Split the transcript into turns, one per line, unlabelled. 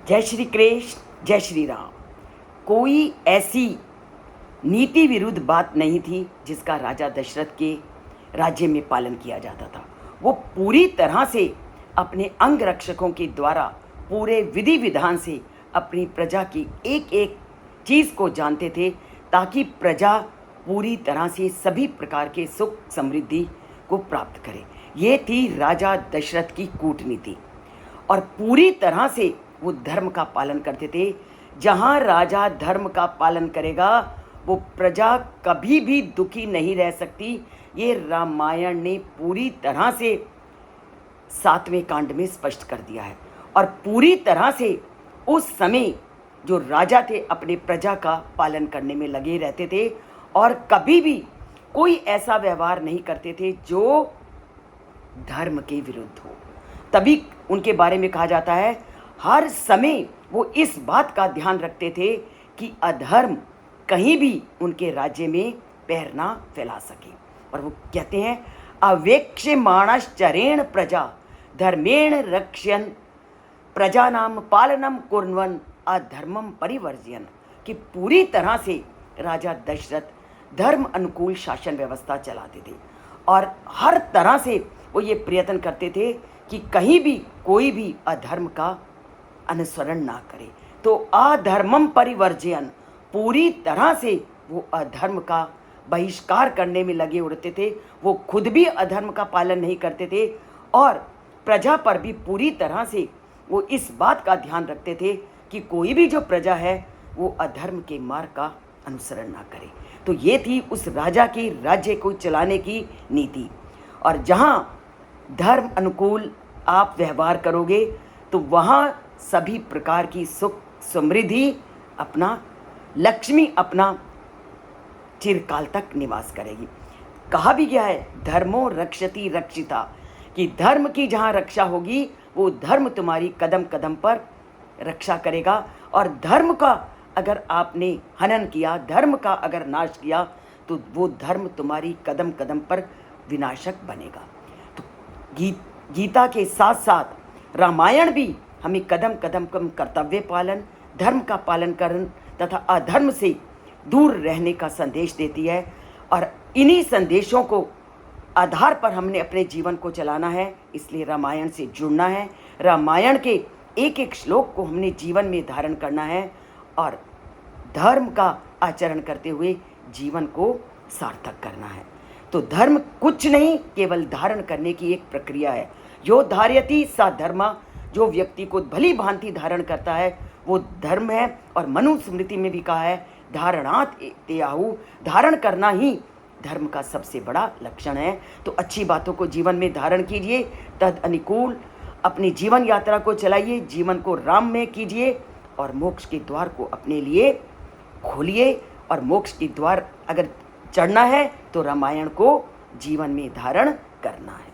जय श्री कृष्ण, जय श्री राम। कोई ऐसी नीति विरुद्ध बात नहीं थी जिसका राजा दशरथ के राज्य में पालन किया जाता था। वो पूरी तरह से अपने अंग रक्षकों के द्वारा पूरे विधि विधान से अपनी प्रजा की एक एक चीज़ को जानते थे, ताकि प्रजा पूरी तरह से सभी प्रकार के सुख समृद्धि को प्राप्त करे। ये थी राजा दशरथ की कूटनीति। और पूरी तरह से वो धर्म का पालन करते थे। जहाँ राजा धर्म का पालन करेगा वो प्रजा कभी भी दुखी नहीं रह सकती। ये रामायण ने पूरी तरह से 7वें कांड में स्पष्ट कर दिया है। और पूरी तरह से उस समय जो राजा थे अपने प्रजा का पालन करने में लगे रहते थे और कभी भी कोई ऐसा व्यवहार नहीं करते थे जो धर्म के विरुद्ध हो। तभी उनके बारे में कहा जाता है, हर समय वो इस बात का ध्यान रखते थे कि अधर्म कहीं भी उनके राज्य में पैर ना फैला सके। और वो कहते हैं, अवेक्ष्यमाणश्चरेण प्रजा धर्मेण रक्ष्यन् प्रजानाम पालनम कुर्वन् अधर्मम परिवर्जयन्। कि पूरी तरह से राजा दशरथ धर्म अनुकूल शासन व्यवस्था चलाते थे और हर तरह से वो ये प्रयत्न करते थे कि कहीं भी कोई भी अधर्म का अनुसरण ना करे। तो अधर्मम परिवर्जयन्, पूरी तरह से वो अधर्म का बहिष्कार करने में लगे उड़ते थे। वो खुद भी अधर्म का पालन नहीं करते थे और प्रजा पर भी पूरी तरह से वो इस बात का ध्यान रखते थे कि कोई भी जो प्रजा है वो अधर्म के मार्ग का अनुसरण ना करे। तो ये थी उस राजा की राज्य को चलाने की नीति। और जहाँ धर्म अनुकूल आप व्यवहार करोगे तो वहाँ सभी प्रकार की सुख समृद्धि अपना लक्ष्मी अपना चिरकाल तक निवास करेगी। कहा भी गया है, धर्मो रक्षति रक्षिता, कि धर्म की जहाँ रक्षा होगी वो धर्म तुम्हारी कदम कदम पर रक्षा करेगा। और धर्म का अगर आपने हनन किया, धर्म का अगर नाश किया, तो वो धर्म तुम्हारी कदम कदम पर विनाशक बनेगा। तो गीता के साथ साथ रामायण भी हमें कदम कदम कम कर्तव्य पालन, धर्म का पालन करन तथा अधर्म से दूर रहने का संदेश देती है। और इन्हीं संदेशों को आधार पर हमने अपने जीवन को चलाना है। इसलिए रामायण से जुड़ना है, रामायण के एक एक श्लोक को हमने जीवन में धारण करना है और धर्म का आचरण करते हुए जीवन को सार्थक करना है। तो धर्म कुछ नहीं, केवल धारण करने की एक प्रक्रिया है। यो धार्यति सा धर्म, जो व्यक्ति को भली भांति धारण करता है वो धर्म है। और मनुस्मृति में भी कहा है, धारणात् त्याहु, धारण करना ही धर्म का सबसे बड़ा लक्षण है। तो अच्छी बातों को जीवन में धारण कीजिए, तद अनुकूल अपनी जीवन यात्रा को चलाइए, जीवन को राम में कीजिए और मोक्ष के द्वार को अपने लिए खोलिए। और मोक्ष के द्वार अगर चढ़ना है तो रामायण को जीवन में धारण करना है।